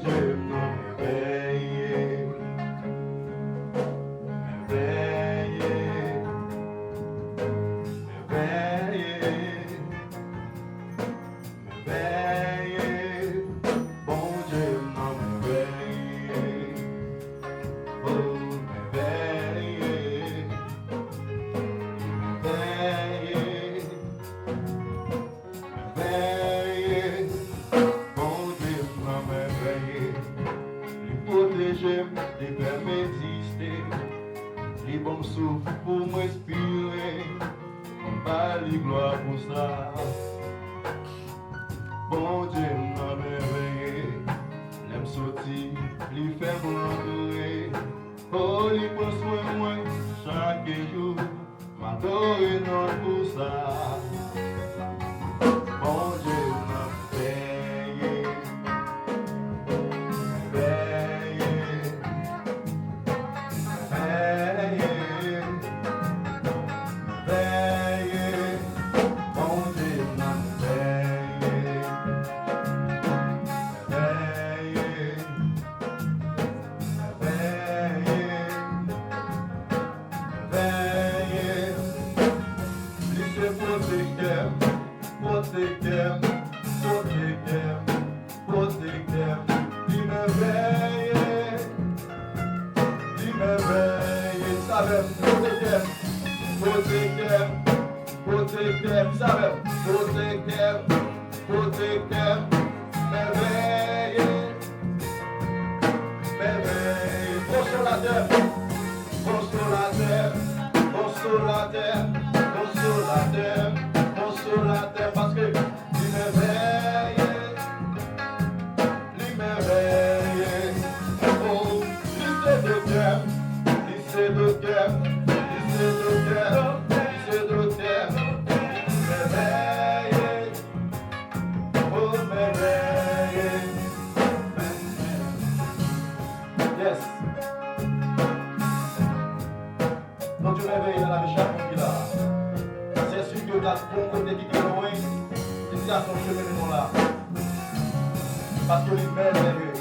Dieu nous réveille, réveille, réveille, réveille, bon Dieu nous réveille, oh réveille, réveille, réveille, bon Dieu nous réveille, lui protéger, lui permettre d'exister. Les bons souffles pour m'inspirer, on va lui gloire pour ça. Bon Dieu m'a réveillé, l'aime sortir, lui fait bon entourer. Oh, lui prend soin de moi chaque jour, m'adore non pour ça. Bon Dieu m'a réveillé, réveillé, réveillé, réveillé, bon Dieu m'a réveillé, réveillé, réveillé, réveillé, lui c'est protecteur, protecteur, protecteur, protecteur, lui me veille, ça va, protecteur, protecteur, protecteur, ça va, protecteur, protecteur, merveille, merveille, consolateur, consolateur, consolateur, consolateur, consolateur, parce que lui merveille, oh, lycée de cœur, lycée de cœur, lycée de cœur, lycée de cœur, merveille, oh merveille, yes. Quand tu réveilles dans la vie chaque qui là, c'est sûr que la bon côté qui est loin, c'est ça son chemin de là. Parce que lui merveilleux.